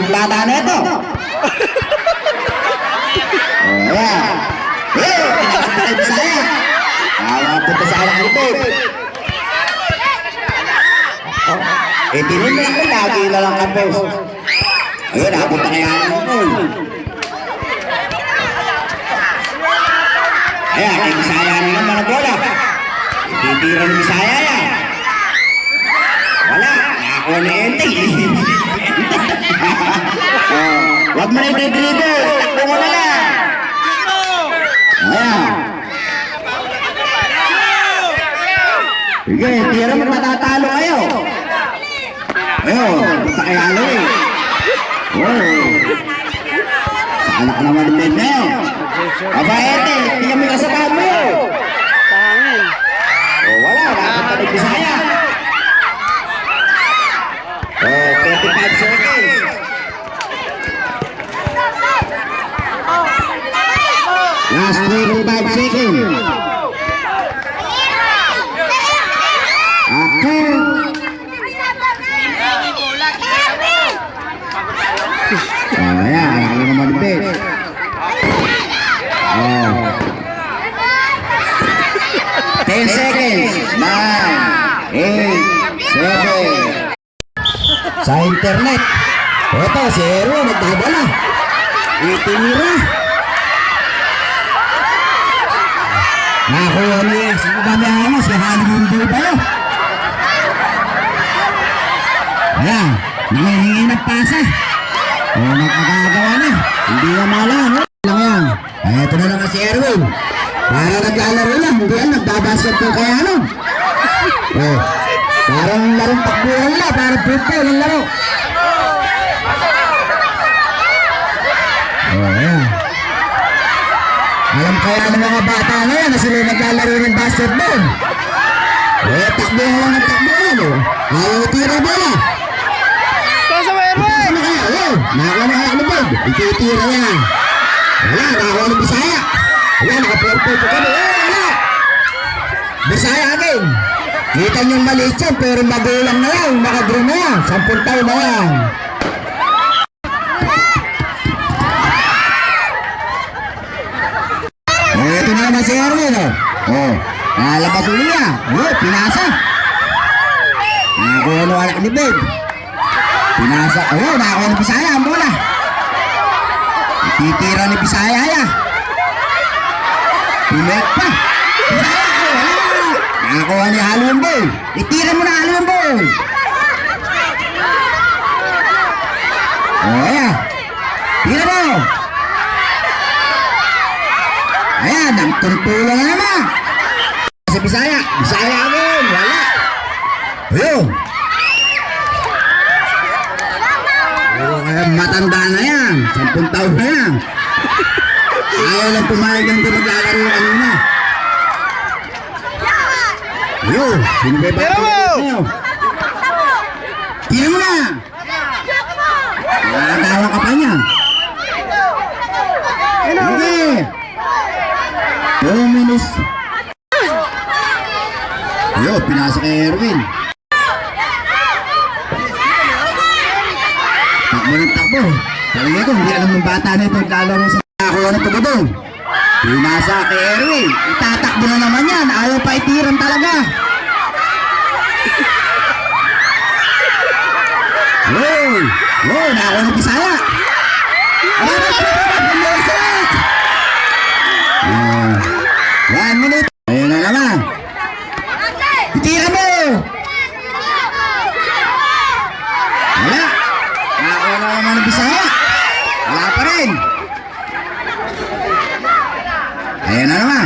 yung bata na ito. Ayan. Pinasok na kayo Bisaya. Punta sa anak lupit. Tinunod ko, lagi na lang kapos. Ayun, nakapunta kaya naman. Ayan, kay Bisaya na naman ang bola. Titira ni Bisaya yan. Wala, nakakuha ni Ente. Huwag mo na yung dribble. Takbo mo na lang. Ayan. Sige, tira mo matatalo kayo. Ayun, punta kay Aloy. Sa anak naman ng bed na yun. Aba, Ete, tingnan mo kasabahan mo yun. Pangin. Wala, nakapunta ni Bisaya. 35 seconds. Last 25 seconds. Ayan, anak na naman din. 10 seconds. 9, 8, 7. Sa internet. Ito, si Hero, nagdabala. Itinira. Nakakuha niya. Sino ba may ano? Si Halloween Day ba yun? Ayan, nangihingi ng pasa. Nagkagagawa na. Hindi na malang. Lang yan. Ito na naman si Erwin. Para naglalaro lang. Hindi yan, nagbabasket ko kaya ano. Parang larong takbuhan lang. Parang football ang laro. Ayan. Alam kaya ng mga bata na yan na sila naglalaro ng basketball. Takbuhan lang ng takbuhan. Ayaw tira ba na? Pasa mo, Erwin! Nakakuha na kaya lubog. Ititira yan. Wala, nakakuha ng Bisaya. Wala, naka-perfect kami. Wala. Bisaya akin. Kita nyo maliit yan, pero magulang na yan. Makagreen na yan. 10 taon na yan. Ito na naman si Erwin. Nalabas uli niya. Pinasa. Nakakuha na anak ni Babe. Pinasa. Nakakuha ng Bisaya. Ang bola. Titira ni Bisaya ya. Pimek pa. Bisaya. Nakakuha ni Halloween Boy. Itira mo na Halloween Boy. Ayan. Tira mo. Ayan. Ang tuntulan na naman. Si Bisaya. Bisaya amin. Wala. Ayun. Matanda na yan. 10 taon na yan. Ayaw lang pumayag ang pinaglalaro kanina. Ayun. Sino ba ba? Tira mo na. Nakatawa ka pa niya. Hindi. 2 minutes. Ayun. Pinasa kay Erwin. Takbo ng takbo. Talaga ito, hindi alam ng bata na ito naglalaro sa nakakuha ng tubodong. Pinasa kay Erwin. Itatakbo na naman yan. Ayaw pa itiran talaga. Nakakuha ng Bisaya. 1 minute. Ayun na naman. Itira mo. Wala. Nakakuha na naman ng Bisaya. Wala pa rin. Ayan na naman.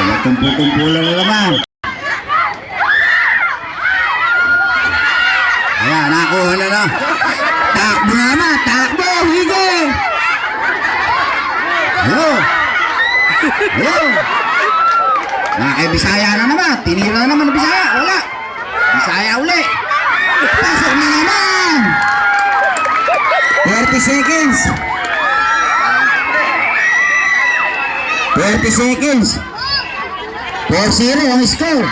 Nagkumpul-kumpulan na naman. Ayan, nakakuha na na. Takbo na naman. Takbo. Higo. Ayun. Ayun. Kay Bisaya na naman. Tinira na naman ng Bisaya. Wala. Bisaya uli. Pasok na naman. 30 seconds. 20 seconds. 4-0 ang score.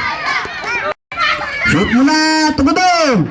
Shoot mo na, tubodong.